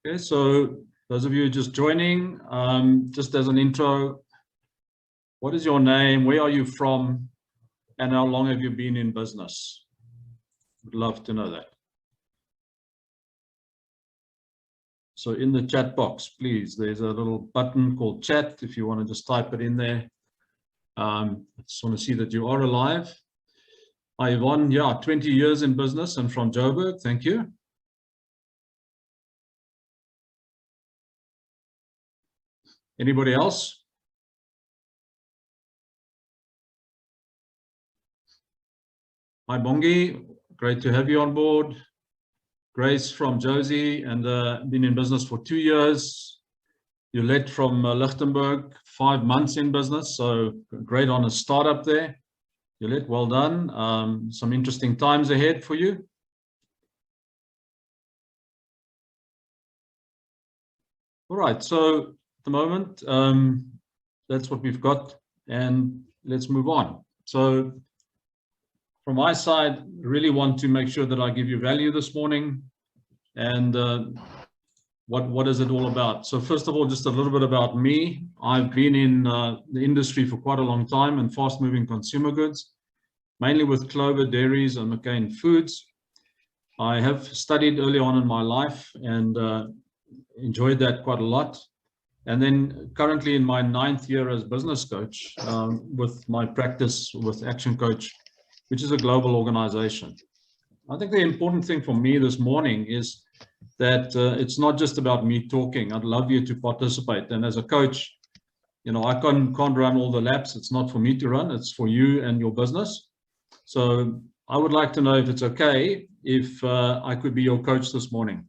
Okay, so those of you just joining, just as an intro, what is your name? Where are you from? And how long have you been in business? Would love to know that. So in the chat box, please, there's a little button called chat if you want to just type it in there. I just want to see that you are alive. Hi, Yvonne. Yeah, 20 years in business and from Joburg. Thank you. Anybody else? Hi, Bongi. Great to have you on board. Grace from Josie, and been in business for 2 years. Yolette from Lichtenburg, 5 months in business, so great on a startup there. Yolette, well done. Some interesting times ahead for you. All right, so at the moment, that's what we've got, and let's move on. So from my side, really want to make sure that I give you value this morning. And what is it all about? So first of all, just a little bit about me. I've been in the industry for quite a long time in fast-moving consumer goods, mainly with Clover Dairies and McCain Foods. I have studied early on in my life and enjoyed that quite a lot. And then currently in my 9th year as business coach with my practice with Action Coach, which is a global organization. I think the important thing for me this morning is that it's not just about me talking. I'd love you to participate. And as a coach, you know, I can't run all the laps. It's not for me to run. It's for you and your business. So I would like to know if it's okay if I could be your coach this morning.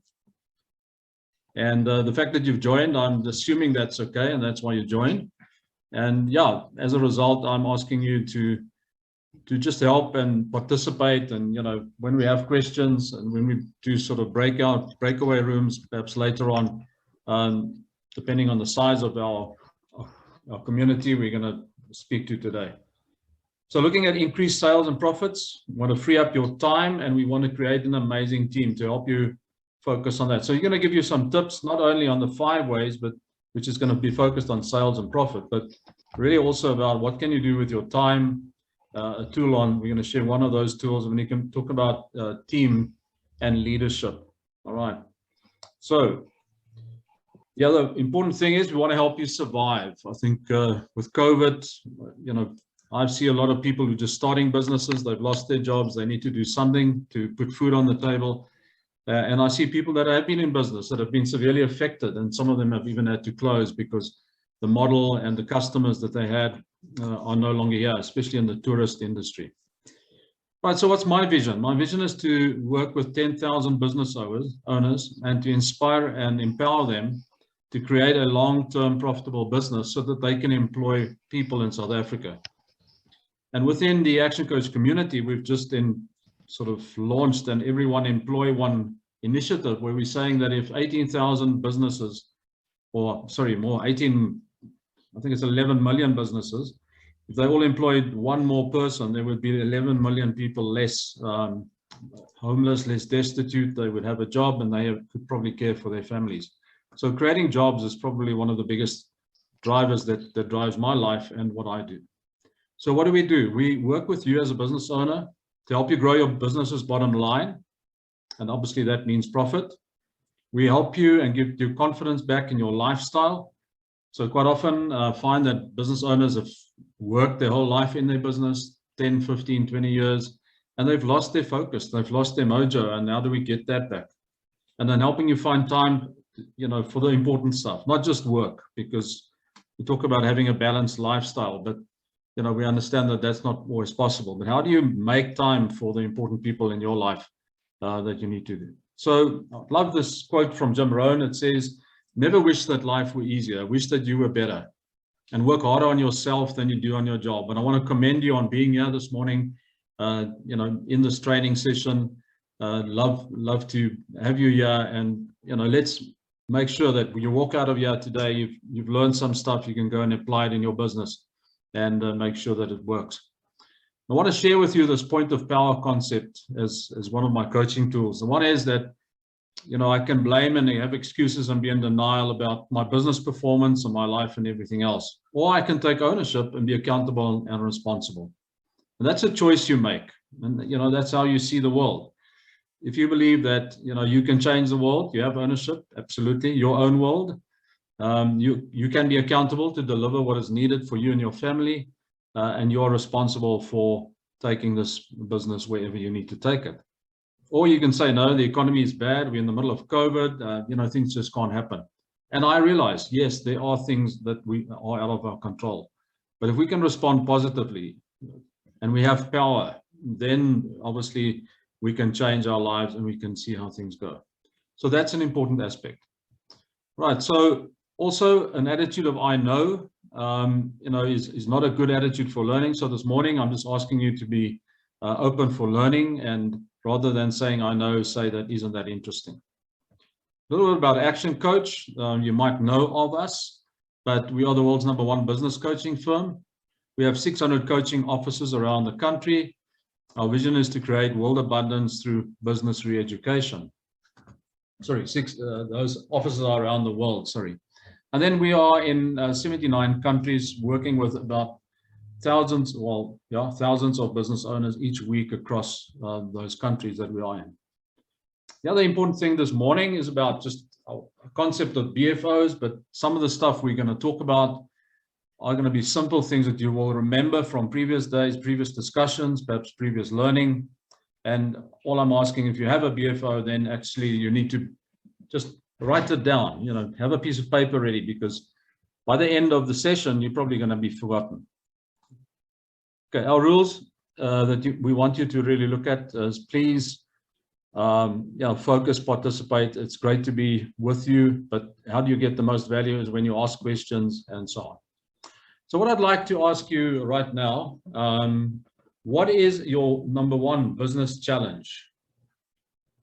And the fact that you've joined, I'm assuming that's okay, and that's why you joined. And yeah, as a result, I'm asking you to just help and participate. And, you know, when we have questions and when we do sort of breakaway rooms, perhaps later on, depending on the size of our community, we're going to speak to today. So looking at increased sales and profits, we want to free up your time, and we want to create an amazing team to help you focus on that. So you're going to give you some tips, not only on the 5 ways, but which is going to be focused on sales and profit, but really also about what can you do with your time. A tool on, we're going to share one of those tools, and you can talk about team and leadership. All right. So the other important thing is we want to help you survive. I think with COVID, you know, I see a lot of people who are just starting businesses. They've lost their jobs. They need to do something to put food on the table. And I see people that have been in business that have been severely affected, and some of them have even had to close because the model and the customers that they had are no longer here, especially in the tourist industry. Right, so what's my vision? My vision is to work with 10,000 business owners and to inspire and empower them to create a long-term profitable business so that they can employ people in South Africa. And within the Action Coach community, we've just sort of launched an Everyone Employ One initiative, where we're saying that if 18,000 businesses, or sorry, more, I think it's 11 million businesses, if they all employed one more person, there would be 11 million people less homeless, less destitute. They would have a job, and they could probably care for their families. So creating jobs is probably one of the biggest drivers that drives my life and what I do. So what do? We work with you as a business owner to help you grow your business's bottom line. And obviously that means profit. We help you and give you confidence back in your lifestyle. So quite often find that business owners have worked their whole life in their business, 10, 15, 20 years, and they've lost their focus, they've lost their mojo, and how do we get that back? And then helping you find time, you know, for the important stuff, not just work, because we talk about having a balanced lifestyle, but, you know, we understand that that's not always possible. But how do you make time for the important people in your life that you need to do? So I love this quote from Jim Rohn. It says, "Never wish that life were easier. Wish that you were better, and work harder on yourself than you do on your job." And I want to commend you on being here this morning, you know, in this training session. Love to have you here, and, you know, let's make sure that when you walk out of here today, you've learned some stuff you can go and apply it in your business and make sure that it works. I want to share with you this point of power concept as one of my coaching tools. The one is that I can blame and have excuses and be in denial about my business performance and my life and everything else. Or I can take ownership and be accountable and responsible. And that's a choice you make. And, that's how you see the world. If you believe that, you can change the world, you have ownership, absolutely, your own world. You can be accountable to deliver what is needed for you and your family, and you're responsible for taking this business wherever you need to take it. Or you can say, no, the economy is bad, we're in the middle of COVID, things just can't happen. And I realize, yes, there are things that are out of our control. But if we can respond positively and we have power, then obviously we can change our lives and we can see how things go. So that's an important aspect. Right, so also an attitude of I know, is not a good attitude for learning. So this morning, I'm just asking you to be open for learning, and rather than saying I know, say that isn't that interesting. A little bit about Action Coach. You might know of us, but we are the world's #1 business coaching firm. We have 600 coaching offices around the country. Our vision is to create world abundance through business re-education. Sorry, those offices are around the world, sorry. And then we are in 79 countries, working with about thousands of business owners each week across those countries that we are in. The other important thing this morning is about just a concept of BFOs, but some of the stuff we're going to talk about are going to be simple things that you will remember from previous days, previous discussions, perhaps previous learning. And all I'm asking, if you have a BFO, then actually you need to just write it down, have a piece of paper ready, because by the end of the session, you're probably going to be forgotten. Okay, our rules that we want you to really look at is please, focus, participate. It's great to be with you, but how do you get the most value is when you ask questions and so on. So what I'd like to ask you right now, what is your #1 business challenge?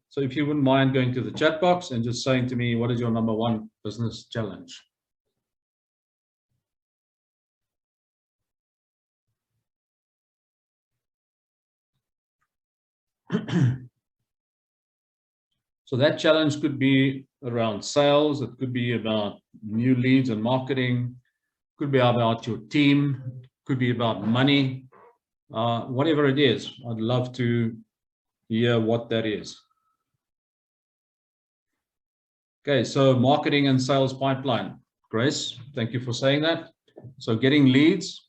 So if you wouldn't mind going to the chat box and just saying to me, what is your #1 business challenge? So that challenge could be around sales. It could be about new leads and marketing. Could be about your team. Could be about money. Whatever it is, I'd love to hear what that is. Okay, so marketing and sales pipeline. Grace, thank you for saying that. So getting leads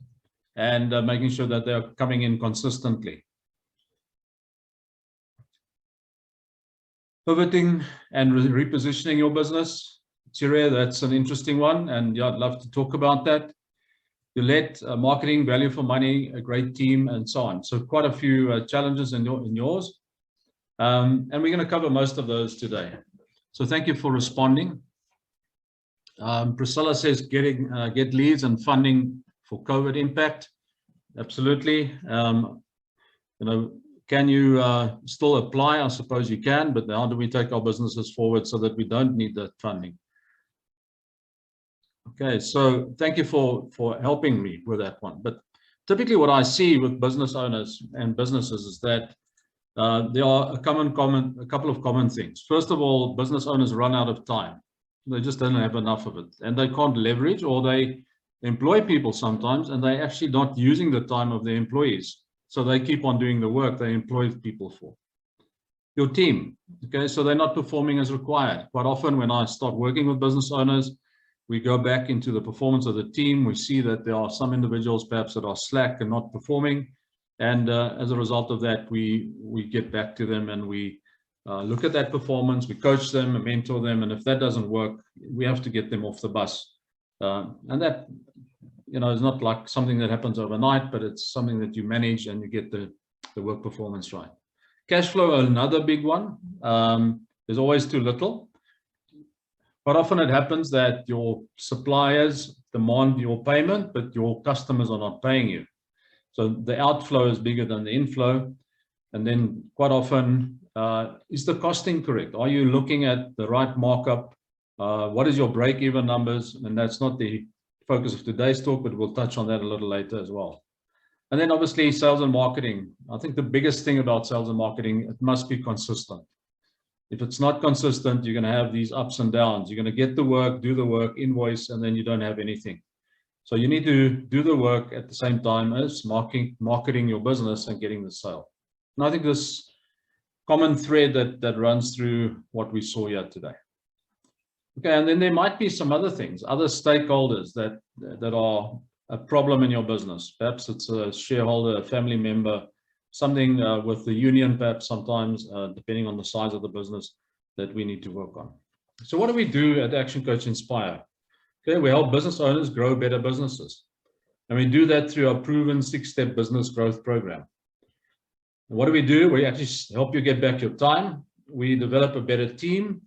and making sure that they're coming in consistently. Pivoting and repositioning your business. Chire, that's an interesting one, and yeah, I'd love to talk about that. You let marketing, value for money, a great team, and so on. So quite a few challenges in yours. And we're going to cover most of those today. So thank you for responding. Priscilla says get leads and funding for COVID impact. Absolutely. Can you still apply? I suppose you can, but how do we take our businesses forward so that we don't need that funding? Okay, so thank you for helping me with that one. But typically what I see with business owners and businesses is that there are a couple of common things. First of all, business owners run out of time. They just don't have enough of it, and they can't leverage, or they employ people sometimes and they're actually not using the time of their employees. So they keep on doing the work they employ people for. Your team, okay, so they're not performing as required. Quite often when I start working with business owners, we go back into the performance of the team. We see that there are some individuals perhaps that are slack and not performing. And as a result of that, we get back to them and we look at that performance, we coach them and mentor them. And if that doesn't work, we have to get them off the bus. And that, is not like something that happens overnight, but it's something that you manage and you get the work performance right. Cash flow, another big one. There's always too little. But often it happens that your suppliers demand your payment, but your customers are not paying you. So the outflow is bigger than the inflow. And then quite often, is the costing correct? Are you looking at the right markup? What is your break-even numbers? And that's not the focus of today's talk, but we'll touch on that a little later as well. And then obviously sales and marketing. I think the biggest thing about sales and marketing, it must be consistent. If it's not consistent, you're going to have these ups and downs. You're going to get the work, do the work, invoice, and then you don't have anything. So you need to do the work at the same time as marketing your business and getting the sale. And I think this common thread that runs through what we saw here today. Okay, and then there might be some other things, other stakeholders that are a problem in your business. Perhaps it's a shareholder, a family member, something with the union, perhaps sometimes, depending on the size of the business, that we need to work on. So what do we do at Action Coach Inspire? Okay, we help business owners grow better businesses. And we do that through our proven 6-step business growth program. And what do? We actually help you get back your time. We develop a better team,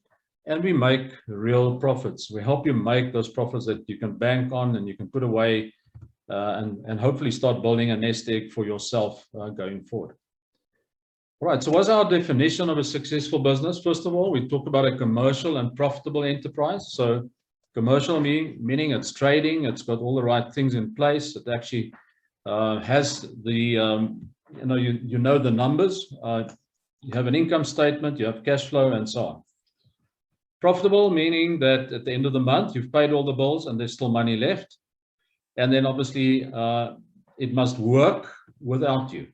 and we make real profits. We help you make those profits that you can bank on and you can put away and hopefully start building a nest egg for yourself going forward. All right, so what's our definition of a successful business? First of all, we talk about a commercial and profitable enterprise. So commercial meaning it's trading, it's got all the right things in place. It actually has the, you know the numbers. You have an income statement, you have cash flow, and so on. Profitable meaning that at the end of the month, you've paid all the bills and there's still money left. And then obviously it must work without you.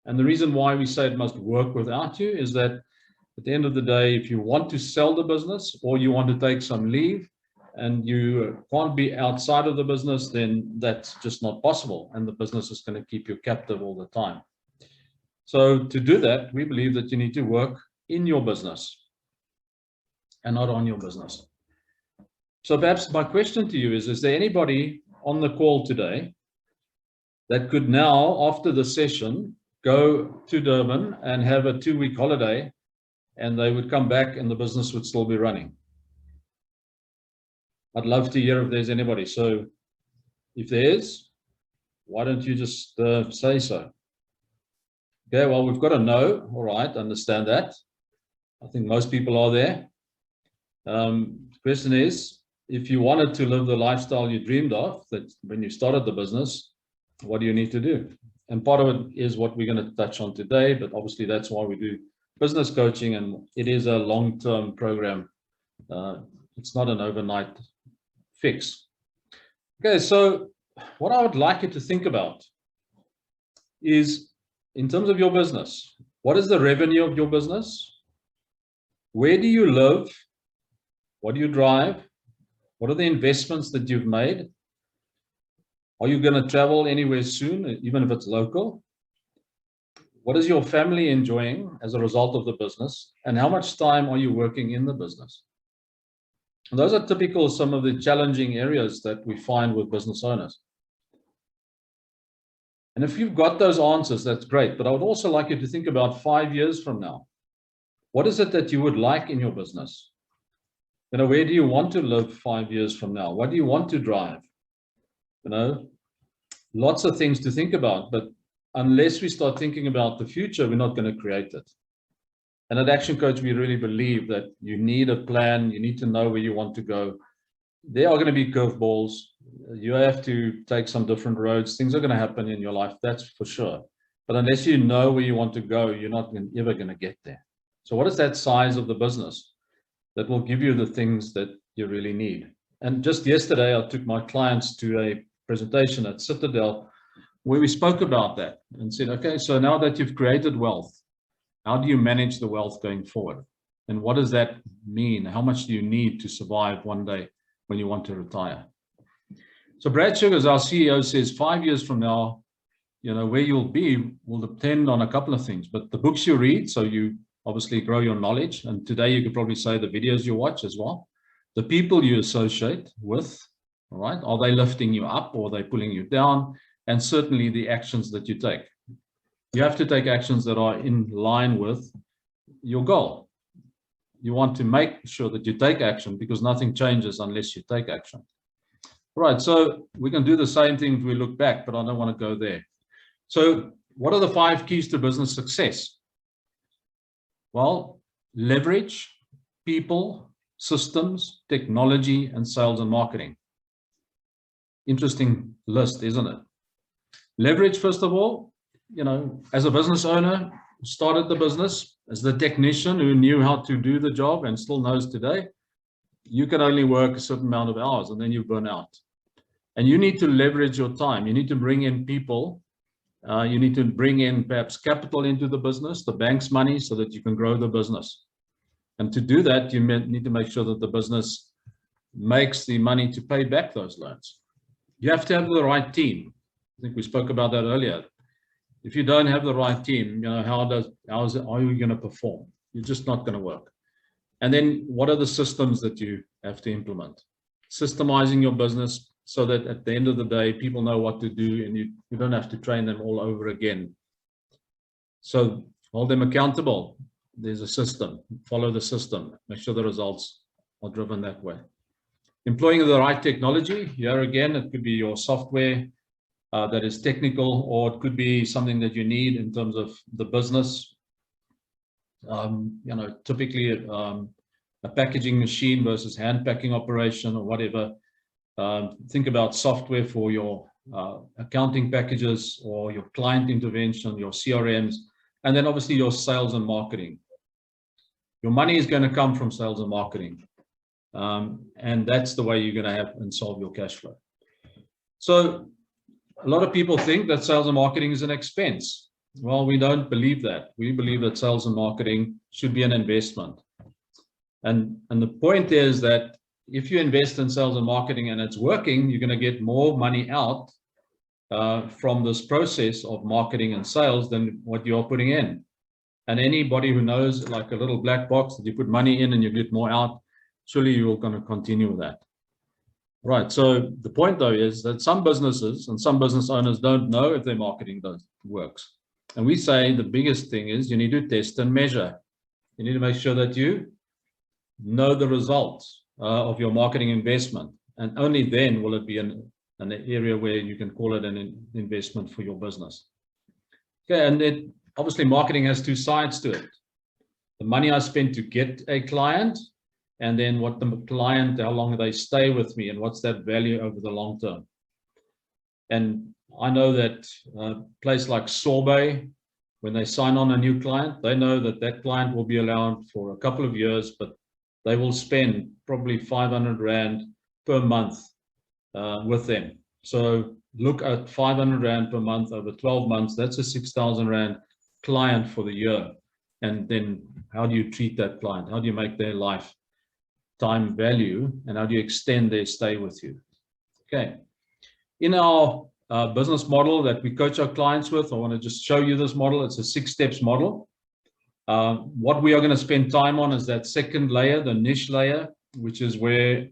And the reason why we say it must work without you is that at the end of the day, if you want to sell the business or you want to take some leave and you can't be outside of the business, then that's just not possible. And the business is going to keep you captive all the time. So to do that, we believe that you need to work in your business and not on your business. So perhaps my question to you is there anybody on the call today that could now, after the session, go to Durban and have a 2-week holiday, and they would come back and the business would still be running? I'd love to hear if there's anybody. So if there is, why don't you just say so? Okay, well, we've got a no. All right, understand that. I think most people are there. The question is, if you wanted to live the lifestyle you dreamed of, that when you started the business, what do you need to do? And part of it is what we're going to touch on today, but obviously that's why we do business coaching, and it is a long-term program. It's not an overnight fix. Okay, so what I would like you to think about is, in terms of your business, what is the revenue of your business? Where do you live? What do you drive? What are the investments that you've made? Are you going to travel anywhere soon, even if it's local? What is your family enjoying as a result of the business? And how much time are you working in the business? And those are typical, some of the challenging areas that we find with business owners. And if you've got those answers, that's great. But I would also like you to think about 5 years from now. What is it that you would like in your business? Where do you want to live 5 years from now? What do you want to drive? Lots of things to think about, but unless we start thinking about the future, we're not going to create it. And at Action Coach, we really believe that you need a plan. You need to know where you want to go. There are going to be curveballs. You have to take some different roads. Things are going to happen in your life, that's for sure. But unless you know where you want to go, you're not ever going to get there. So what is that size of the business that will give you the things that you really need? And just yesterday, I took my clients to a presentation at Citadel where we spoke about that and said, okay, so now that you've created wealth, how do you manage the wealth going forward? And what does that mean? How much do you need to survive one day when you want to retire? So Brad Sugars, our CEO, says 5 years from now, where you'll be will depend on a couple of things, but the books you read, so you obviously grow your knowledge. And today you could probably say the videos you watch as well. The people you associate with, all right, are they lifting you up or are they pulling you down? And certainly the actions that you take. You have to take actions that are in line with your goal. You want to make sure that you take action, because nothing changes unless you take action. All right, so we can do the same thing if we look back, but I don't want to go there. So what are the 5 keys to business success? Well, leverage, people, systems, technology, and sales and marketing. Interesting list, isn't it? Leverage, first of all, as a business owner, started the business, as the technician who knew how to do the job and still knows today, you can only work a certain amount of hours and then you burn out. And you need to leverage your time. You need to bring in people. You need to bring in perhaps capital into the business, the bank's money, so that you can grow the business. And to do that, you need to make sure that the business makes the money to pay back those loans. You have to have the right team. I think we spoke about that earlier. If you don't have the right team, how are you going to perform? You're just not going to work. And then what are the systems that you have to implement? Systemizing your business so that at the end of the day, people know what to do and you don't have to train them all over again. So hold them accountable. There's a system. Follow the system. Make sure the results are driven that way. Employing the right technology. Here again, it could be your software that is technical, or it could be something that you need in terms of the business. Typically a packaging machine versus hand packing operation or whatever. Think about software for your accounting packages or your client intervention, your CRMs, and then obviously your sales and marketing. Your money is going to come from sales and marketing. And that's the way you're going to have and solve your cash flow. So a lot of people think that sales and marketing is an expense. Well, we don't believe that. We believe that sales and marketing should be an investment. And the point is that if you invest in sales and marketing and it's working, you're going to get more money out from this process of marketing and sales than what you're putting in. And anybody who knows, like a little black box that you put money in and you get more out, surely you're going to continue with that. Right. So the point, though, is that some businesses and some business owners don't know if their marketing works. And we say the biggest thing is you need to test and measure. You need to make sure that you know the results of your marketing investment. And only then will it be an area where you can call it an investment for your business. Okay. And then obviously marketing has two sides to it. The money I spend to get a client, and then what the client, how long they stay with me, and what's that value over the long term. And I know that a place like Sorbet, when they sign on a new client, they know that that client will be around for a couple of years, but they will spend probably 500 Rand per month with them. So look at 500 Rand per month over 12 months. That's a 6,000 Rand client for the year. And then how do you treat that client? How do you make their lifetime value, and how do you extend their stay with you? Okay. In our business model that we coach our clients with, I want to just show you this model. It's a 6 steps model. What we are going to spend time on is that second layer, the niche layer, which is where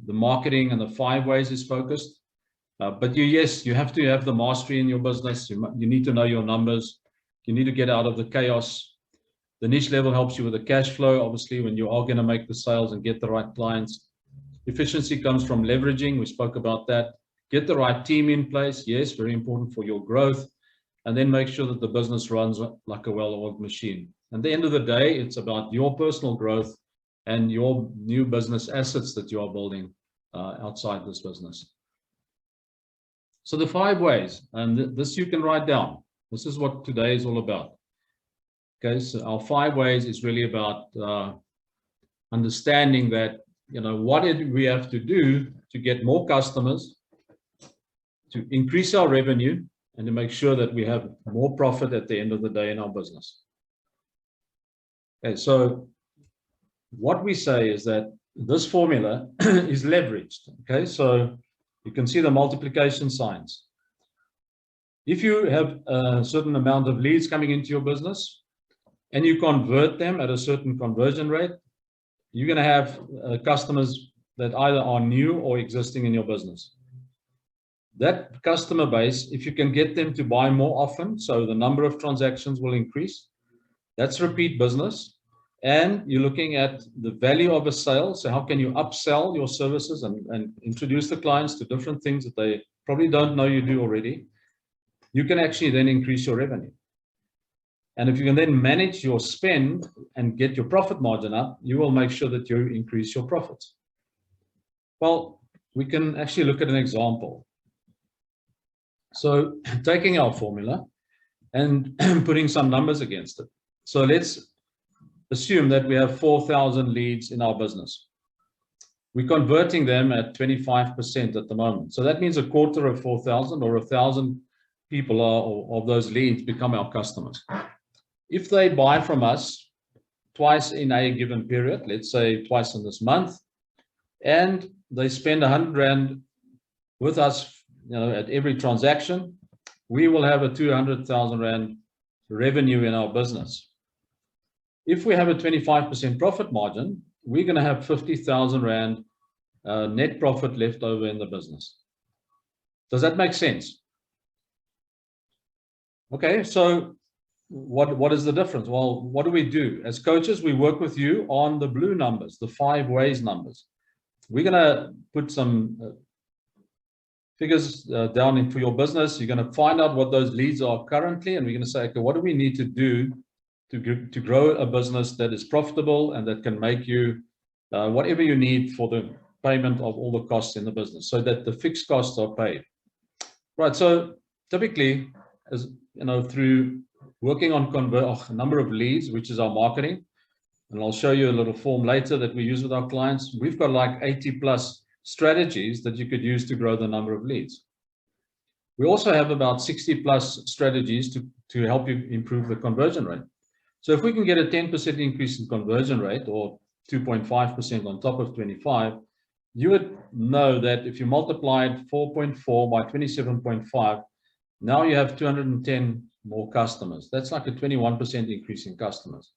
the marketing and the 5 ways is focused. But you have to have the mastery in your business. You need to know your numbers. You need to get out of the chaos. The niche level helps you with the cash flow, obviously, when you are going to make the sales and get the right clients. Efficiency comes from leveraging. We spoke about that. Get the right team in place. Yes, very important for your growth. And then make sure that the business runs like a well-oiled machine. At the end of the day, it's about your personal growth and your new business assets that you are building outside this business. So the 5 ways, and this you can write down. This is what today is all about. Okay, so our 5 ways is really about understanding that, what did we have to do to get more customers, to increase our revenue, and to make sure that we have more profit at the end of the day in our business. Okay, so what we say is that this formula is leveraged. Okay, so you can see the multiplication signs. If you have a certain amount of leads coming into your business and you convert them at a certain conversion rate, you're going to have customers that either are new or existing in your business. That customer base, if you can get them to buy more often, so the number of transactions will increase, that's repeat business. And you're looking at the value of a sale. So how can you upsell your services and introduce the clients to different things that they probably don't know you do already? You can actually then increase your revenue. And if you can then manage your spend and get your profit margin up, you will make sure that you increase your profits. Well, we can actually look at an example. So taking our formula and putting some numbers against it. So let's assume that we have 4,000 leads in our business. We're converting them at 25% at the moment. So that means a quarter of 4,000 or 1,000 people of those leads become our customers. If they buy from us twice in a given period, let's say twice in this month, and they spend 100 Rand with us, at every transaction, we will have a 200,000 Rand revenue in our business. If we have a 25% profit margin, we're going to have 50,000 Rand net profit left over in the business. Does that make sense? Okay, so what is the difference? Well, what do we do? As coaches, we work with you on the blue numbers, the 5 ways numbers. We're going to put some figures down for your business. You're going to find out what those leads are currently, and we're going to say, okay, what do we need to do to grow a business that is profitable and that can make you whatever you need for the payment of all the costs in the business, so that the fixed costs are paid. Right. So typically, as you know, through working on a number of leads, which is our marketing, and I'll show you a little form later that we use with our clients, we've got like 80+ strategies that you could use to grow the number of leads. We also have about 60+ strategies to help you improve the conversion rate. So if we can get a 10% increase in conversion rate, or 2.5% on top of 25, you would know that if you multiplied 4.4 by 27.5, now you have 210 more customers. That's like a 21% increase in customers.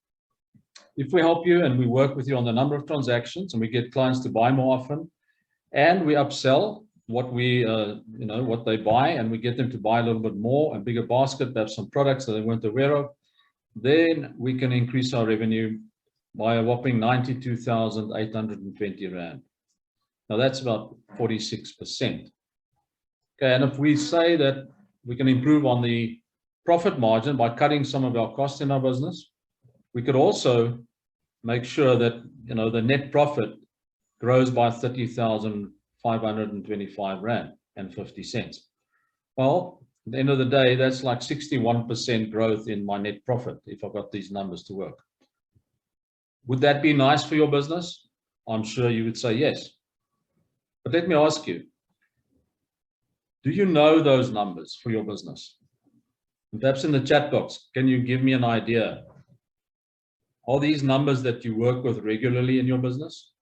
If we help you and we work with you on the number of transactions, and we get clients to buy more often, and we upsell what what they buy, and we get them to buy a little bit more and bigger basket, perhaps some products that they weren't aware of, then we can increase our revenue by a whopping 92,820 Rand. Now that's about 46%. Okay, and if we say that we can improve on the profit margin by cutting some of our costs in our business, we could also make sure that the net profit grows by 30,525 Rand and 50 cents. Well, at the end of the day, that's like 61% growth in my net profit if I've got these numbers to work. Would that be nice for your business? I'm sure you would say yes. But let me ask you, do you know those numbers for your business? And perhaps in the chat box, can you give me an idea? Are these numbers that you work with regularly in your business?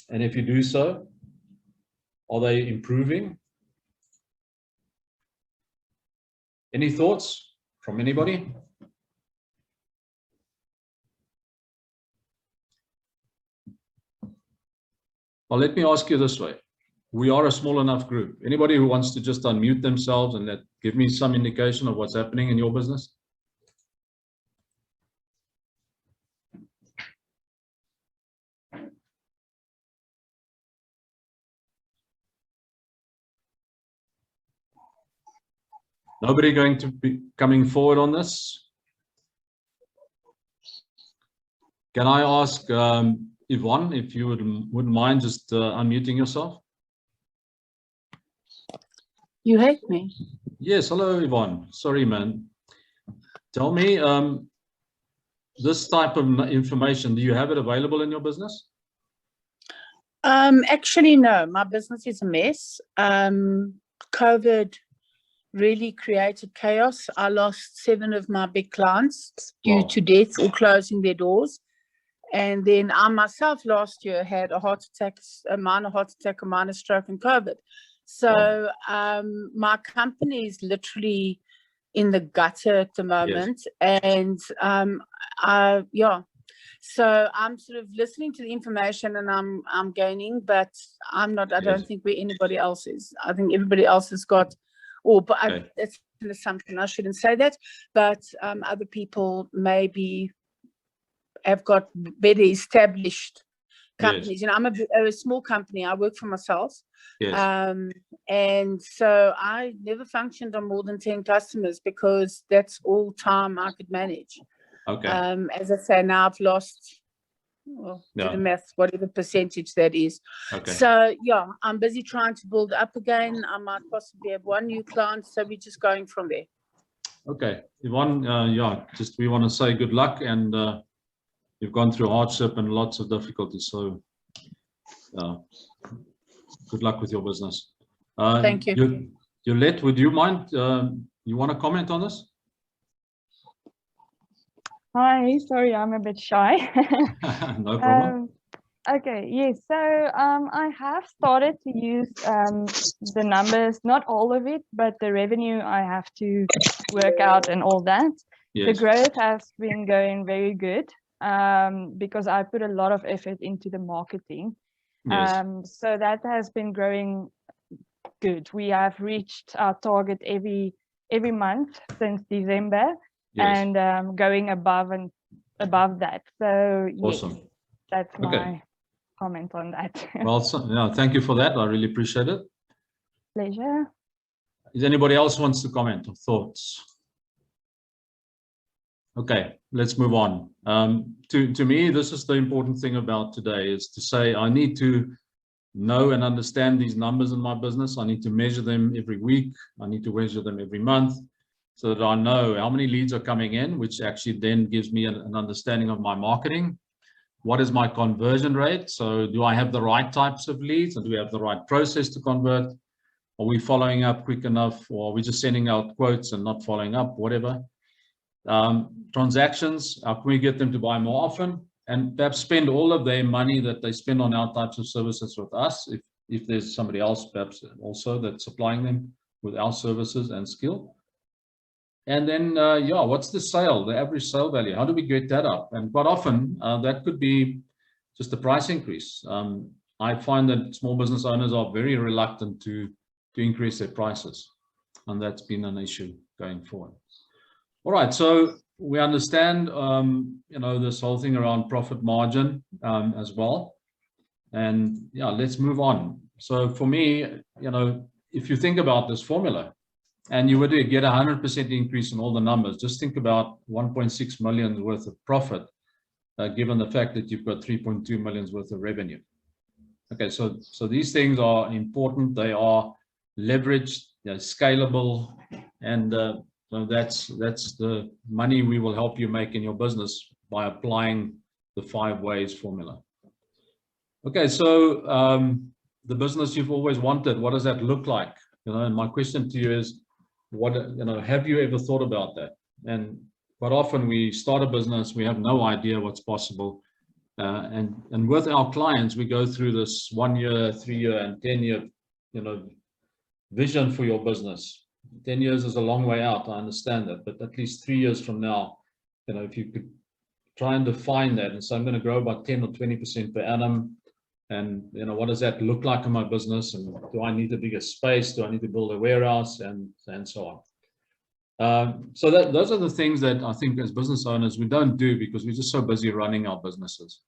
And if you do so, are they improving? Any thoughts from anybody? Well, let me ask you this way. We are a small enough group. Anybody who wants to just unmute themselves and give me some indication of what's happening in your business? Nobody going to be coming forward on this? Can I ask Yvonne, if you wouldn't mind just unmuting yourself? You hate me. Yes, hello Yvonne. Sorry, man. Tell me, this type of information, do you have it available in your business? Actually, no. My business is a mess. COVID really created chaos. I lost 7 of my big clients due to death or closing their doors. And then I myself last year had a heart attack, a minor heart attack, a minor stroke, and COVID. So my company is literally in the gutter at the moment. Yes. And so I'm sort of listening to the information, and I'm gaining, but I'm not. I don't think where anybody else is. I think everybody else has got. But it's an assumption. I shouldn't say that. But other people maybe have got better established companies. Yes. I'm a small company. I work for myself. Yes. And so I never functioned on more than 10 customers because that's all time I could manage. Okay. As I say, now I've lost, do the math, whatever percentage that is. Okay. So I'm busy trying to build up again. I might possibly have 1 new client, so we're just going from there. Okay, Yvonne, yeah, just we want to say good luck, and you've gone through hardship and lots of difficulties, so good luck with your business. Thank you. Yolette, would you mind, you want to comment on this? Hi, sorry, I'm a bit shy. No problem. Okay, yes, so I have started to use the numbers, not all of it, but the revenue I have to work out and all that. Yes. The growth has been going very good because I put a lot of effort into the marketing. Yes. So that has been growing good. We have reached our target every month since December. Yes. And going above that. So Awesome. yes, that's Okay. my comment on that. Well, so, yeah, thank you for that. I really appreciate it. Pleasure. Is anybody else wants to comment or thoughts? Okay, let's move on. To me, this is the important thing about today, is to say I need to know and understand these numbers in my business. I need to measure them every week. I need to measure them every month, so that I know how many leads are coming in, which actually then gives me an understanding of my marketing. What is my conversion rate? So do I have the right types of leads, and do we have the right process to convert? Are we following up quick enough, or are we just sending out quotes and not following up, whatever? Transactions, how can we get them to buy more often, and perhaps spend all of their money that they spend on our types of services with us, if there's somebody else perhaps also that's supplying them with our services and skill. And then, yeah, what's the sale, the average sale value? How do we get that up? And quite often, that could be just a price increase. I find that small business owners are very reluctant to increase their prices, and that's been an issue going forward. All right, so we understand, you know, this whole thing around profit margin as well. And yeah, let's move on. So for me, you know, if you think about this formula, and you were to get 100% increase in all the numbers, just think about 1.6 million worth of profit, given the fact that you've got 3.2 million worth of revenue. Okay, so these things are important. They are leveraged, they're scalable, and so that's the money we will help you make in your business by applying the 5 ways formula. Okay, so the business you've always wanted, what does that look like? You know, and my question to you is, what, you know, have you ever thought about that? And quite often we start a business, we have no idea what's possible. And with our clients, we go through this 1 year, 3 year, and 10 year, you know, vision for your business. 10 years is a long way out, I understand that, but at least 3 years from now, you know, if you could try and define that, and so I'm going to grow about 10 or 20% per annum. And, you know, what does that look like in my business? And do I need a bigger space? Do I need to build a warehouse? And so on. So those are the things that I think as business owners, we don't do because we're just so busy running our businesses.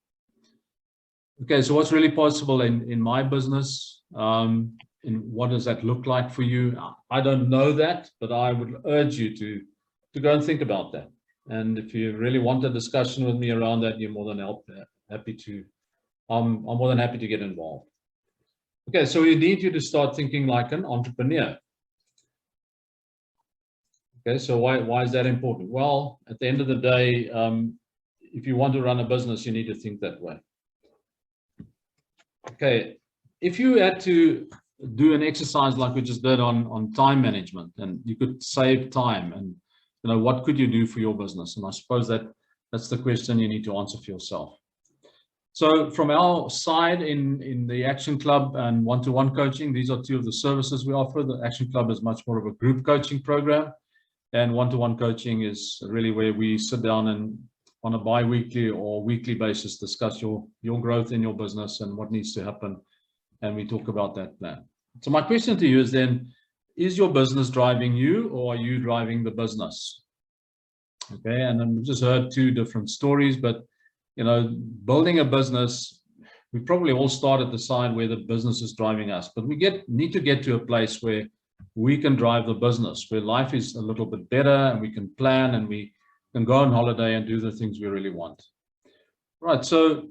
Okay, so what's really possible in my business? And what does that look like for you? I don't know that, but I would urge you to go and think about that. And if you really want a discussion with me around that, you're more than happy to. I'm more than happy to get involved. Okay, so we need you to start thinking like an entrepreneur. Okay, so why is that important? Well, at the end of the day, if you want to run a business, you need to think that way. Okay, if you had to do an exercise like we just did on time management, and you could save time, and you know, what could you do for your business? And I suppose that's the question you need to answer for yourself. So from our side in the Action Club and one-to-one coaching, these are 2 of the services we offer. The Action Club is much more of a group coaching program, and one-to-one coaching is really where we sit down and on a bi-weekly or weekly basis discuss your growth in your business and what needs to happen, and we talk about that plan. So my question to you is then, is your business driving you, or are you driving the business? Okay, and then we've just heard 2 different stories, but you know, building a business, we probably all start at the side where the business is driving us, but we need to get to a place where we can drive the business, where life is a little bit better and we can plan and we can go on holiday and do the things we really want. Right, so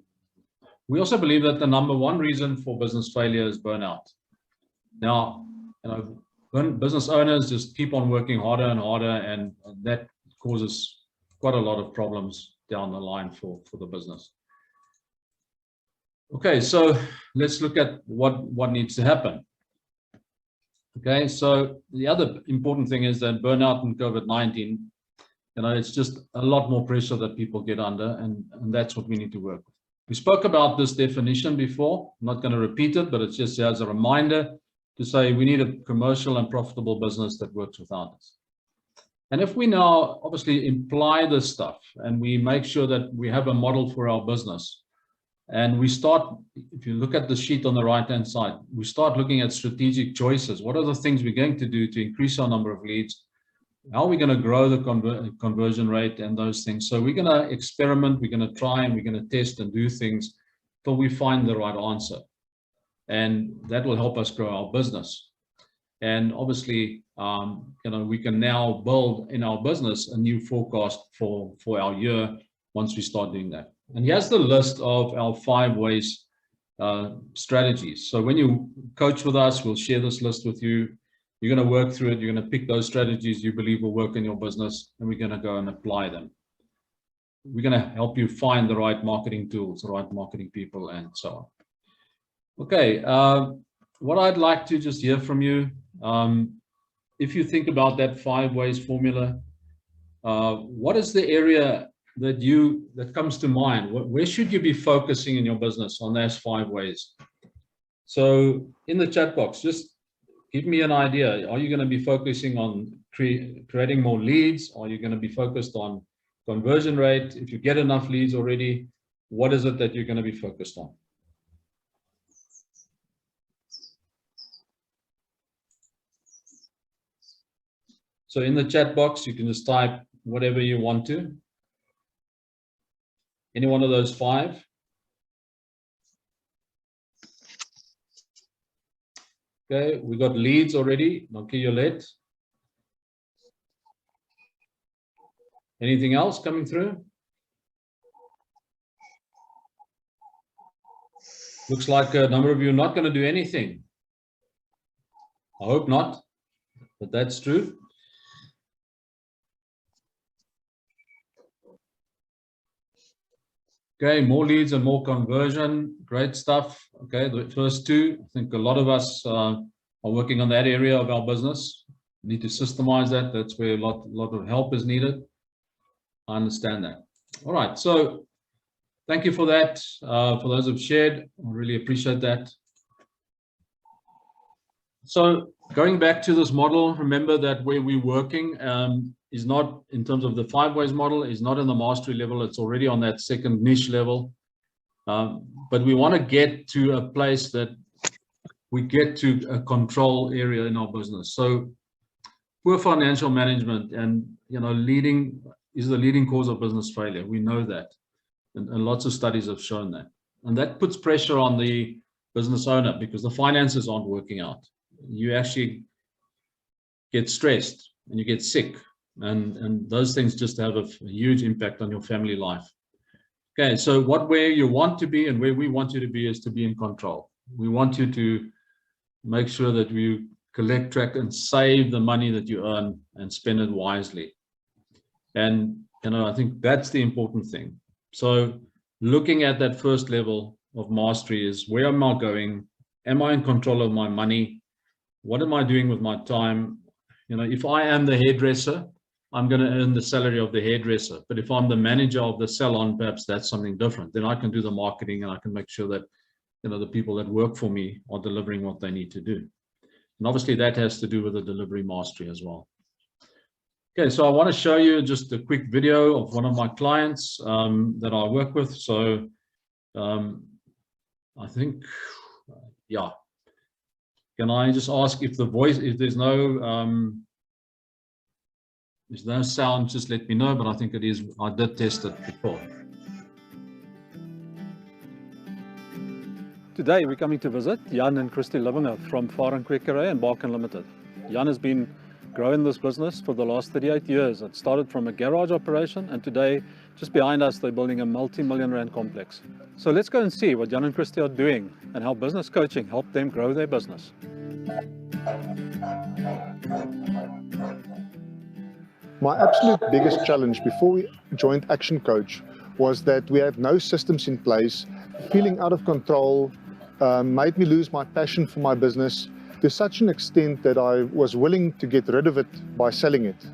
we also believe that the #1 reason for business failure is burnout. Now, you know, business owners just keep on working harder and harder, and that causes quite a lot of problems down the line for the business. Okay, so let's look at what needs to happen. Okay, so the other important thing is that burnout and COVID-19, it's just a lot more pressure that people get under, and that's what we need to work with. We spoke about this definition before. I'm not going to repeat it, but it's just as a reminder to say we need a commercial and profitable business that works without us. And if we now obviously imply this stuff and we make sure that we have a model for our business, and we start, if you look at the sheet on the right-hand side, we start looking at strategic choices. What are the things we're going to do to increase our number of leads? How are we going to grow the conversion rate and those things? So we're going to experiment, we're going to try, and we're going to test and do things till we find the right answer. And that will help us grow our business. And obviously, we can now build in our business a new forecast for our year once we start doing that. And here's the list of our 5 ways strategies. So when you coach with us, we'll share this list with you. You're going to work through it. You're going to pick those strategies you believe will work in your business, and we're going to go and apply them. We're going to help you find the right marketing tools, the right marketing people, and so on. Okay, what I'd like to just hear from you, if you think about that 5 ways formula, what is the area that comes to mind? Where should you be focusing in your business on those 5 ways? So in the chat box, just give me an idea. Are you going to be focusing on creating more leads? Are you going to be focused on conversion rate? If you get enough leads already, what is it that you're going to be focused on? So in the chat box, you can just type whatever you want to. Any one of those 5? Okay, we got leads already. Nonkeyolet. Anything else coming through? Looks like a number of you are not going to do anything. I hope not, but that's true. Okay, more leads and more conversion. Great stuff. Okay, the first 2, I think a lot of us are working on that area of our business. We need to systemize that. That's where a lot of help is needed. I understand that. All right, so thank you for that. For those who've shared, I really appreciate that. So going back to this model, remember that where we're working is not, in terms of the 5 ways model, is not in the mastery level. It's already on that second niche level. But we want to get to a place that we get to a control area in our business. So poor financial management and leading is the leading cause of business failure. We know that, and lots of studies have shown that. And that puts pressure on the business owner because the finances aren't working out. You actually get stressed and you get sick, and those things just have a huge impact on your family life. Okay, so where you want to be and where we want you to be is to be in control. We want you to make sure that you collect, track, and save the money that you earn and spend it wisely. And I think that's the important thing. So looking at that first level of mastery is, where am I going? Am I in control of my money? What am I doing with my time? If I am the hairdresser, I'm going to earn the salary of the hairdresser. But if I'm the manager of the salon, perhaps that's something different. Then I can do the marketing and I can make sure that the people that work for me are delivering what they need to do. And obviously that has to do with the delivery mastery as well. Okay, so I want to show you just a quick video of one of my clients that I work with. So I think, yeah. Can I just ask if the voice, if there's no sound, just let me know, but I think it is. I did test it before. Today we're coming to visit Jan and Christy Livinger from Farm Kwekerij and Bark Unlimited. Jan has been growing this business for the last 38 years. It started from a garage operation, and today, just behind us, they're building a multi-million rand complex. So let's go and see what Jan and Christy are doing and how business coaching helped them grow their business. My absolute biggest challenge before we joined Action Coach was that we had no systems in place. Feeling out of control made me lose my passion for my business to such an extent that I was willing to get rid of it by selling it.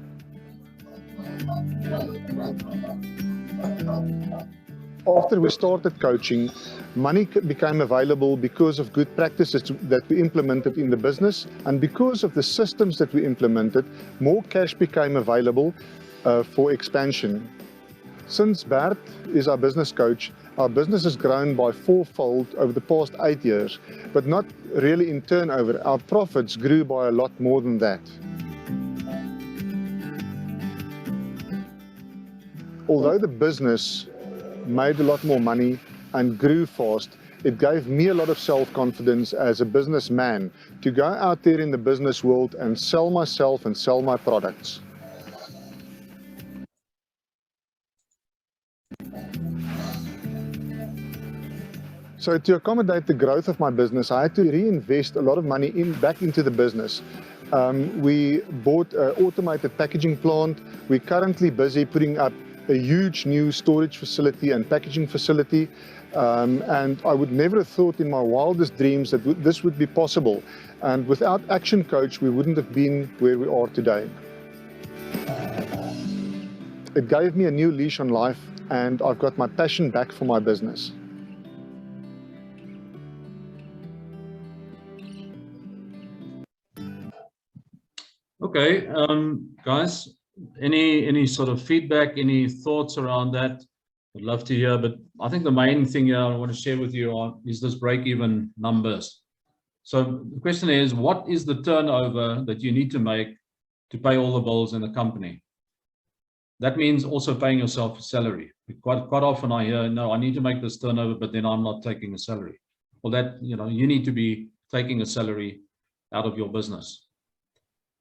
After we started coaching, money became available because of good practices that we implemented in the business, and because of the systems that we implemented, more cash became available for expansion. Since Bert is our business coach, our business has grown by fourfold over the past 8 years, but not really in turnover. Our profits grew by a lot more than that. Although the business made a lot more money and grew fast, it gave me a lot of self-confidence as a businessman to go out there in the business world and sell myself and sell my products. So to accommodate the growth of my business, I had to reinvest a lot of money back into the business. We bought an automated packaging plant. We're currently busy putting up a huge new storage facility and packaging facility. And I would never have thought in my wildest dreams that this would be possible. And without Action Coach, we wouldn't have been where we are today. It gave me a new leash on life, and I've got my passion back for my business. Okay, guys, any sort of feedback, any thoughts around that? I'd love to hear, but I think the main thing here I want to share with you is this break-even numbers. So the question is, what is the turnover that you need to make to pay all the bills in the company? That means also paying yourself a salary. Quite often I hear, no, I need to make this turnover, but then I'm not taking a salary. Well, that, you need to be taking a salary out of your business.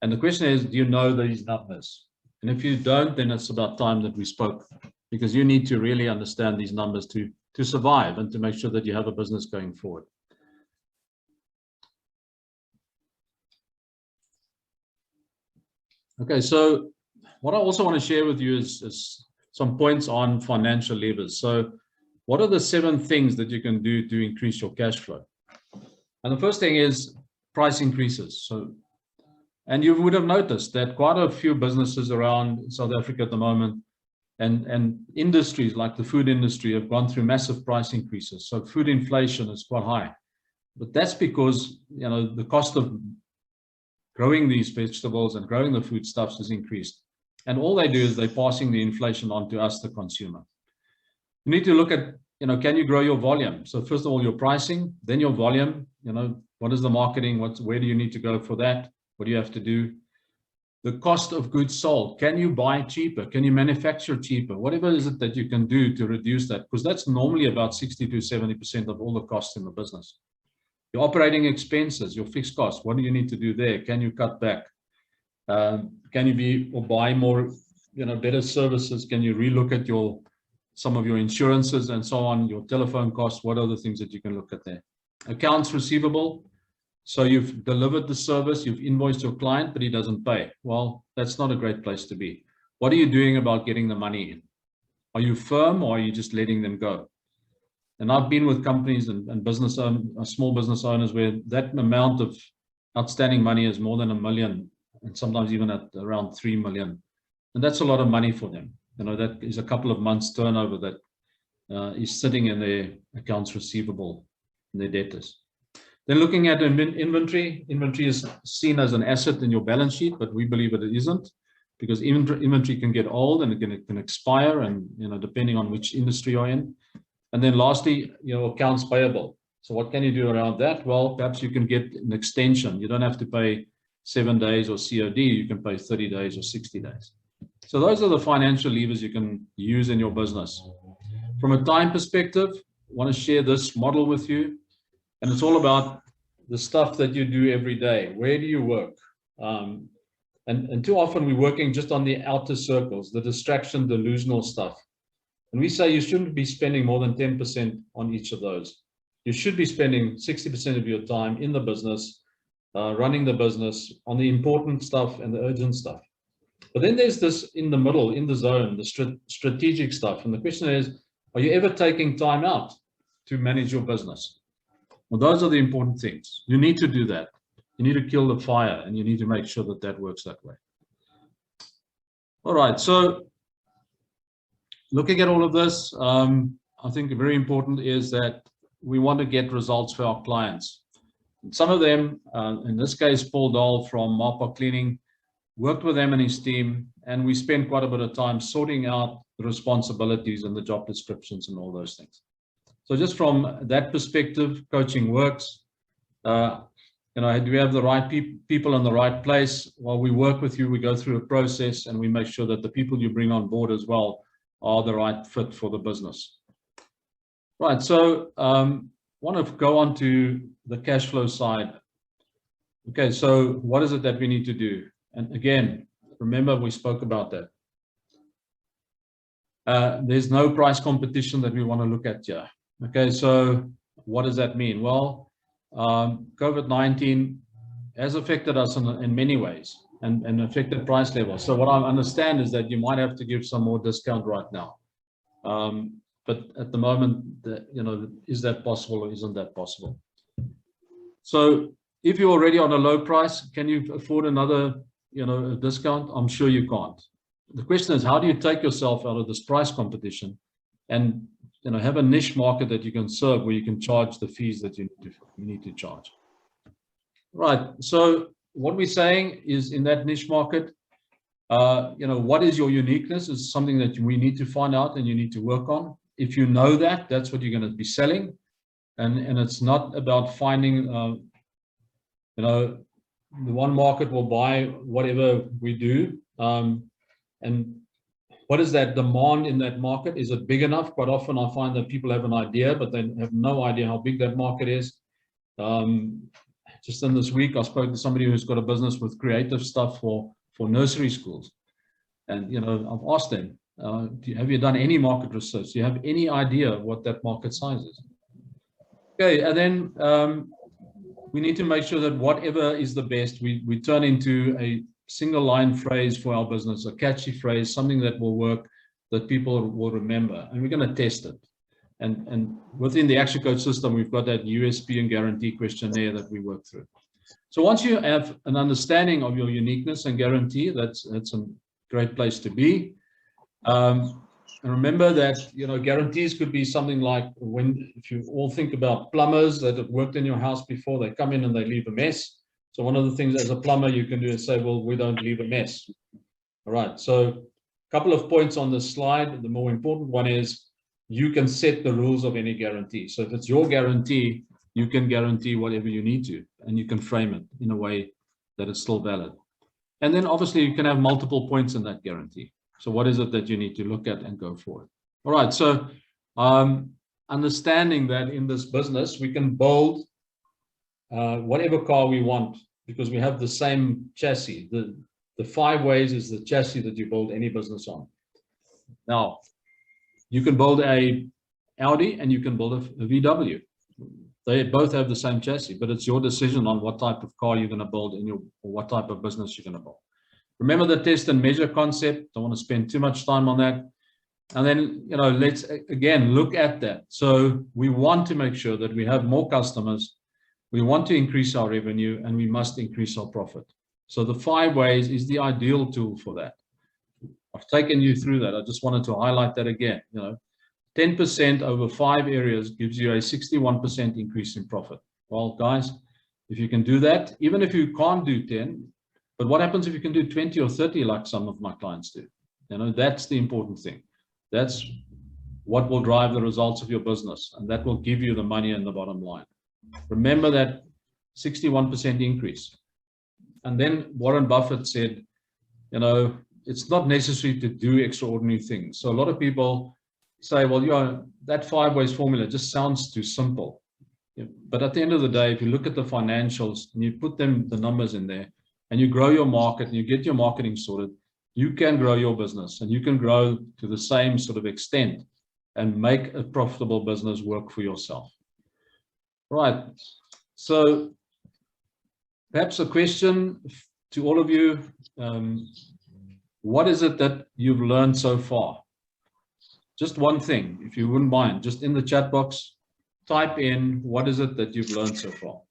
And the question is, do you know these numbers? And if you don't, then it's about time that we spoke, because you need to really understand these numbers to survive and to make sure that you have a business going forward. Okay, so what I also want to share with you is some points on financial levers. So what are the 7 things that you can do to increase your cash flow? And the first thing is price increases. And you would have noticed that quite a few businesses around South Africa at the moment and industries like the food industry have gone through massive price increases. So food inflation is quite high. But that's because, the cost of growing these vegetables and growing the foodstuffs has increased. And all they do is they're passing the inflation on to us, the consumer. You need to look at, can you grow your volume? So first of all, your pricing, then your volume, what is the marketing? Where do you need to go for that? What do you have to do? The cost of goods sold. Can you buy cheaper? Can you manufacture cheaper? Whatever is it that you can do to reduce that? Because that's normally about 60 to 70% of all the costs in the business. Your operating expenses, your fixed costs, what do you need to do there? Can you cut back? Can you buy more, better services? Can you relook at some of your insurances and so on, your telephone costs? What are the things that you can look at there? Accounts receivable. So you've delivered the service, you've invoiced your client, but he doesn't pay. Well, that's not a great place to be. What are you doing about getting the money in? Are you firm, or are you just letting them go? And I've been with companies and small business owners where that amount of outstanding money is more than $1 million, and sometimes even at around 3 million. And that's a lot of money for them. That is a couple of months turnover that is sitting in their accounts receivable, in their debtors. Then looking at inventory is seen as an asset in your balance sheet, but we believe that it isn't, because inventory can get old and it can expire, and depending on which industry you're in. And then lastly, accounts payable. So what can you do around that? Well, perhaps you can get an extension. You don't have to pay 7 days or COD. You can pay 30 days or 60 days. So those are the financial levers you can use in your business. From a time perspective, I want to share this model with you. And it's all about the stuff that you do every day. Where do you work? And too often we're working just on the outer circles, the distraction, delusional stuff. And we say you shouldn't be spending more than 10% on each of those. You should be spending 60% of your time in the business, running the business, on the important stuff and the urgent stuff. But then there's this in the middle, in the zone, the strategic stuff. And the question is, are you ever taking time out to manage your business? Well, those are the important things. You need to do that. You need to kill the fire, and you need to make sure that that works that way. All right, so looking at all of this, I think very important is that we want to get results for our clients. And some of them, in this case, Paul Dahl from Marpa Cleaning, worked with him and his team, and we spent quite a bit of time sorting out the responsibilities and the job descriptions and all those things. So just from that perspective, coaching works. You know, do we have the right people in the right place? While we work with you, we go through a process and we make sure that the people you bring on board as well are the right fit for the business. Right, so want to go on to the cash flow side. Okay, so what is it that we need to do? And again, remember we spoke about that. There's no price competition that we want to look at here. Okay, so what does that mean? Well, COVID-19 has affected us in many ways and affected price levels. So what I understand is that you might have to give some more discount right now. But at the moment, you know, is that possible or isn't that possible? So if you're already on a low price, can you afford another, you know, a discount? I'm sure you can't. The question is, how do you take yourself out of this price competition and, you know, have a niche market that you can serve where you can charge the fees that you need to charge? Right. So what we're saying is, in that niche market, you know, what is your uniqueness is something that we need to find out and you need to work on. If you know that, that's what you're going to be selling. And it's not about finding, you know, the one market will buy whatever we do. And what is that demand in that market? Is it big enough? Quite often I find that people have an idea, but they have no idea how big that market is. Just in this week, I spoke to somebody who's got a business with creative stuff for nursery schools. And, you know, I've asked them, have you done any market research? Do you have any idea what that market size is? Okay, and then we need to make sure that whatever is the best, we turn into a single line phrase for our business, a catchy phrase, something that will work, that people will remember, and we're going to test it. And within the Action Coach system, we've got that USP and guarantee questionnaire that we work through. So once you have an understanding of your uniqueness and guarantee, that's a great place to be. And remember that, you know, guarantees could be something like, if you all think about plumbers that have worked in your house before, they come in and they leave a mess. So one of the things as a plumber you can do is say, well, we don't leave a mess. All right, so a couple of points on this slide. The more important one is you can set the rules of any guarantee. So if it's your guarantee, you can guarantee whatever you need to, and you can frame it in a way that it's still valid. And then obviously you can have multiple points in that guarantee. So what is it that you need to look at and go forward? All right, so understanding that in this business, we can build whatever car we want because we have the same chassis. The 5 ways is the chassis that you build any business on. Now, you can build a Audi and you can build a VW. They both have the same chassis, but it's your decision on what type of car you're going to build or what type of business you're going to build. Remember the test and measure concept. Don't want to spend too much time on that. And then, you know, let's again look at that. So we want to make sure that we have more customers. We want to increase our revenue and we must increase our profit. So the 5 ways is the ideal tool for that. I've taken you through that. I just wanted to highlight that again. You know, 10% over 5 areas gives you a 61% increase in profit. Well, guys, if you can do that, even if you can't do 10, but what happens if you can do 20 or 30 like some of my clients do? You know, that's the important thing. That's what will drive the results of your business, and that will give you the money and the bottom line. Remember that 61% increase. And then Warren Buffett said, you know, it's not necessary to do extraordinary things. So a lot of people say, well, you know, that 5 ways formula just sounds too simple. But at the end of the day, if you look at the financials and you put the numbers in there and you grow your market and you get your marketing sorted, you can grow your business and you can grow to the same sort of extent and make a profitable business work for yourself. Right. So Perhaps a question to all of you. What is it that you've learned so far? Just one thing, if you wouldn't mind, just in the chat box, type in what is it that you've learned so far.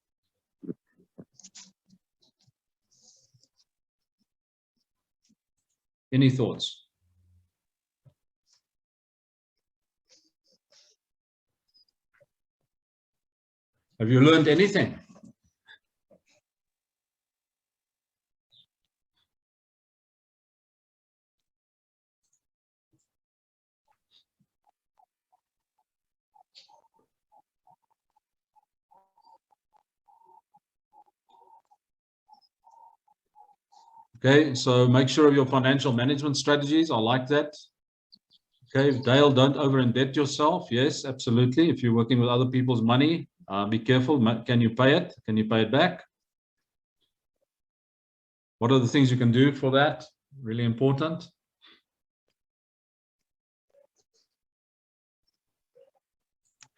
Any thoughts? Have you learned anything? Okay, so make sure of your financial management strategies. I like that. Okay, Dale, don't over-indebt yourself. Yes, absolutely. If you're working with other people's money, be careful. Can you pay it? Can you pay it back? What are the things you can do for that? Really important.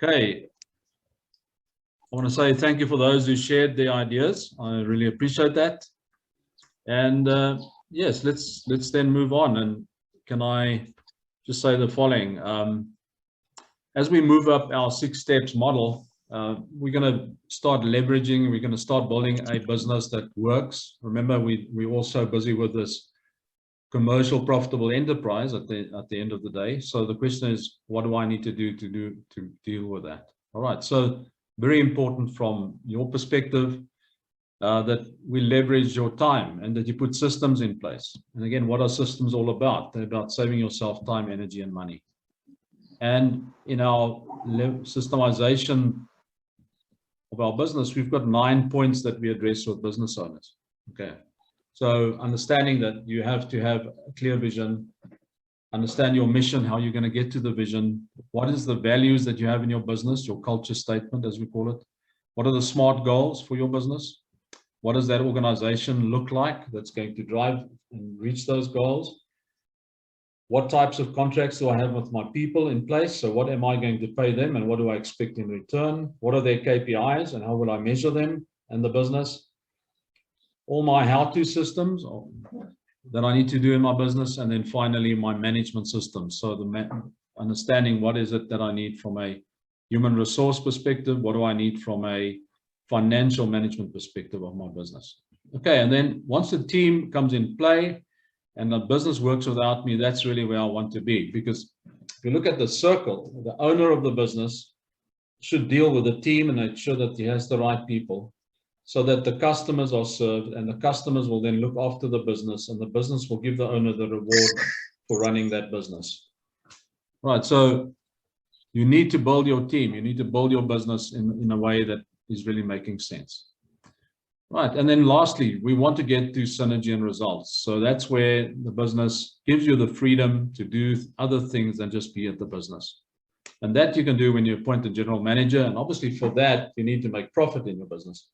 Okay. I want to say thank you for those who shared their ideas. I really appreciate that. And yes, let's then move on. And can I just say the following? As we move up our 6 steps model, we're going to start leveraging, we're going to start building a business that works. Remember, we're also busy with this commercial profitable enterprise at the end of the day. So the question is, what do I need to do to deal with that? All right, so very important from your perspective that we leverage your time and that you put systems in place. And again, what are systems all about? They're about saving yourself time, energy, and money. And in our systemization of our business, we've got 9 points that we address with business owners. Okay, so understanding that you have to have a clear vision, understand your mission, how you're going to get to the vision, what is the values that you have in your business, your culture statement, as we call it, what are the SMART goals for your business, what does that organization look like that's going to drive and reach those goals, what types of contracts do I have with my people in place, so what am I going to pay them and what do I expect in return, what are their KPIs and how will I measure them in the business, all my how-to systems that I need to do in my business, and then finally my management systems. So understanding what is it that I need from a human resource perspective, what do I need from a financial management perspective of my business. Okay, and then once the team comes in play and the business works without me, that's really where I want to be. Because if you look at the circle, the owner of the business should deal with the team and make sure that he has the right people, so that the customers are served and the customers will then look after the business and the business will give the owner the reward for running that business. Right, so you need to build your team, you need to build your business in a way that is really making sense. Right, and then lastly, we want to get to synergy and results. So that's where the business gives you the freedom to do other things than just be at the business. And that you can do when you appoint a general manager. And obviously for that, you need to make profit in your business.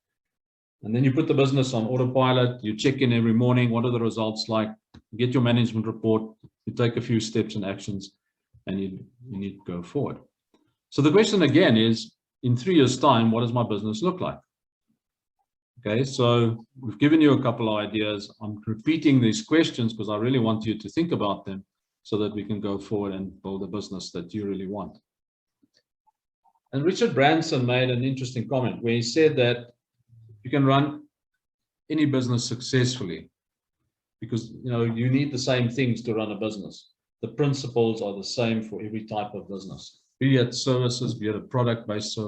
And then you put the business on autopilot, you check in every morning, what are the results like, you get your management report, you take a few steps and actions, and you need to go forward. So the question again is, in 3 years' time, what does my business look like? Okay, so we've given you a couple of ideas. I'm repeating these questions because I really want you to think about them so that we can go forward and build a business that you really want. And Richard Branson made an interesting comment where he said that you can run any business successfully because you need the same things to run a business. The principles are the same for every type of business, be it services, be it a product-based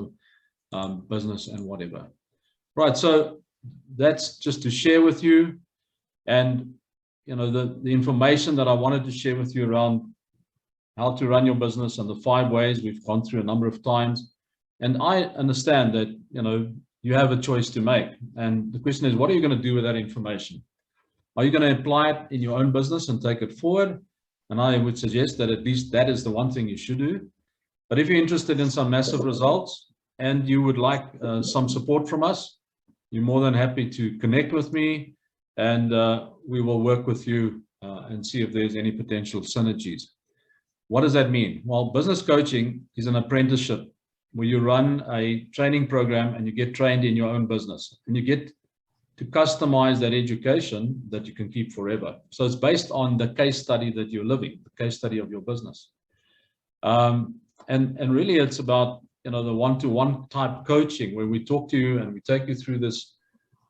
business and whatever. Right, so that's just to share with you, and the information that I wanted to share with you around how to run your business and the 5 ways we've gone through a number of times. And I understand that you have a choice to make, and the question is, what are you going to do with that information? Are you going to apply it in your own business and take it forward? And I would suggest that at least that is the one thing you should do. But if you're interested in some massive results and you would like some support from us, you're more than happy to connect with me, and we will work with you and see if there's any potential synergies. What does that mean? Well, business coaching is an apprenticeship where you run a training program and you get trained in your own business, and you get to customize that education that you can keep forever. So it's based on the case study that you're living, the case study of your business. And really it's about, you know, the one-to-one type coaching where we talk to you and we take you through this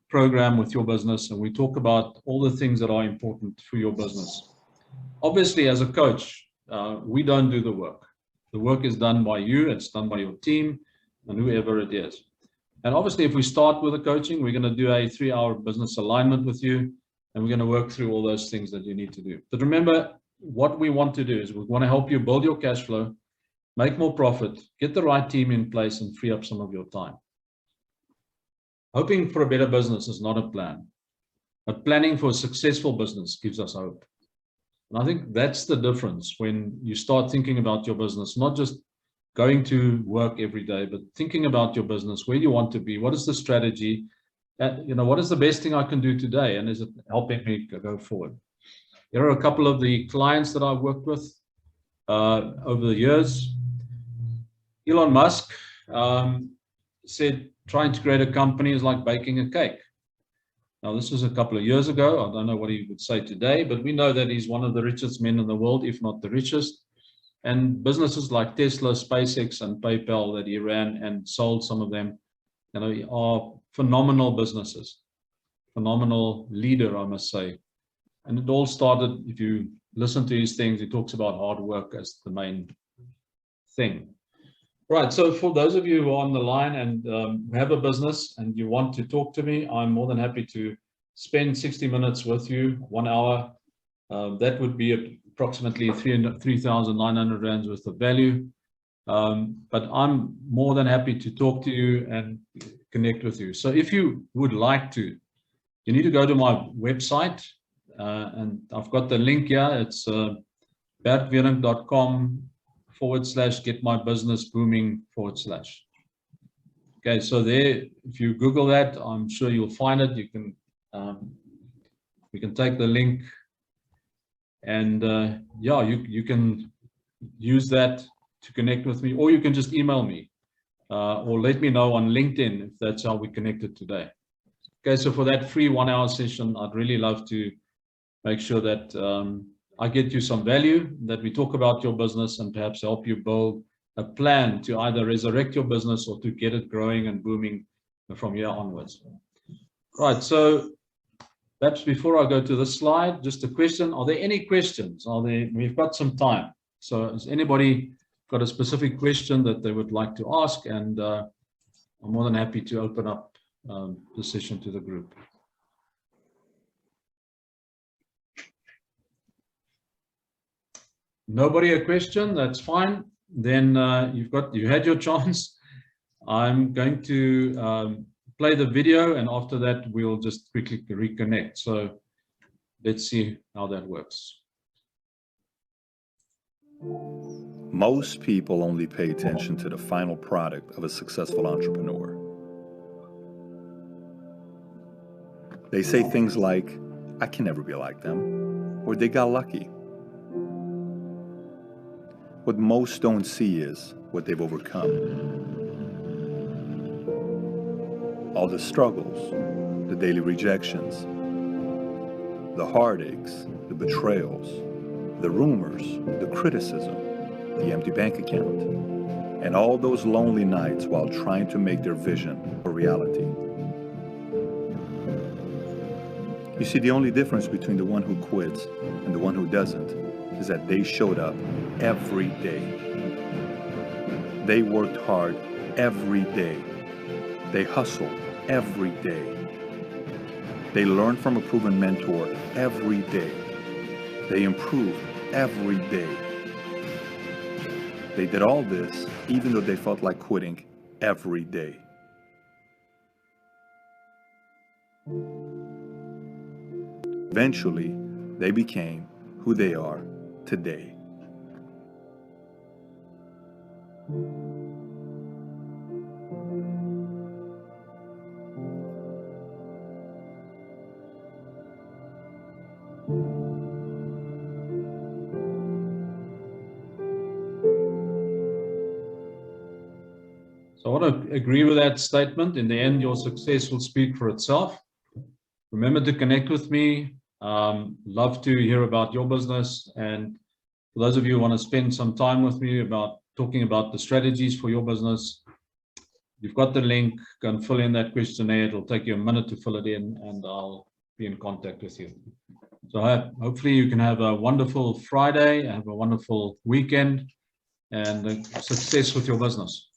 program with your business and we talk about all the things that are important for your business. Obviously, as a coach, we don't do the work. The work is done by you, it's done by your team and whoever it is. And obviously, if we start with the coaching, we're going to do a 3-hour business alignment with you, and we're going to work through all those things that you need to do. But remember, what we want to do is we want to help you build your cash flow, make more profit, get the right team in place, and free up some of your time. Hoping for a better business is not a plan, but planning for a successful business gives us hope. And I think that's the difference when you start thinking about your business, not just going to work every day, but thinking about your business, where you want to be, what is the strategy, you know, what is the best thing I can do today, and is it helping me go forward? Here are a couple of the clients that I've worked with over the years. Elon Musk said trying to create a company is like baking a cake. Now, this was a couple of years ago. I don't know what he would say today, but we know that he's one of the richest men in the world, if not the richest. And businesses like Tesla, SpaceX, and PayPal that he ran and sold some of them, you know, are phenomenal businesses. Phenomenal leader, I must say. And it all started, if you listen to his things, he talks about hard work as the main thing. Right, so for those of you who are on the line and have a business and you want to talk to me, I'm more than happy to spend 60 minutes with you, 1 hour. That would be approximately 3,900 rands worth of value. But I'm more than happy to talk to you and connect with you. So if you would like to, you need to go to my website. And I've got the link here. It's bertwierendt.com/getmybusinessbooming/. Okay, so there, if you Google that, I'm sure you'll find it. You can take the link, and yeah, you can use that to connect with me, or you can just email me or let me know on LinkedIn if that's how we connected today. Okay, so for that free 1 hour session, I'd really love to make sure that I get you some value, that we talk about your business and perhaps help you build a plan to either resurrect your business or to get it growing and booming from here onwards. Right, so perhaps before I go to this slide, just a question. Are there any questions? We've got some time. So has anybody got a specific question that they would like to ask? And I'm more than happy to open up the session to the group. Nobody a question? That's fine. Then you had your chance. I'm going to play the video, and after that we'll just quickly reconnect. So let's see how that works. Most people only pay attention to the final product of a successful entrepreneur. They say things like, I can never be like them, or they got lucky. What most don't see is what they've overcome. All the struggles, the daily rejections, the heartaches, the betrayals, the rumors, the criticism, the empty bank account, and all those lonely nights while trying to make their vision a reality. You see, the only difference between the one who quits and the one who doesn't is that they showed up every day. They worked hard every day. They hustled every day. They learned from a proven mentor every day. They improved every day. They did all this even though they felt like quitting every day. Eventually, they became who they are today. So I want to agree with that statement. In the end, your success will speak for itself. remember to connect with me. Love to hear about your business. And for those of you who want to spend some time with me about talking about the strategies for your business, you've got the link. Go and fill in that questionnaire. It'll take you a minute to fill it in, and I'll be in contact with you. So hopefully you can have a wonderful Friday, have a wonderful weekend, and success with your business.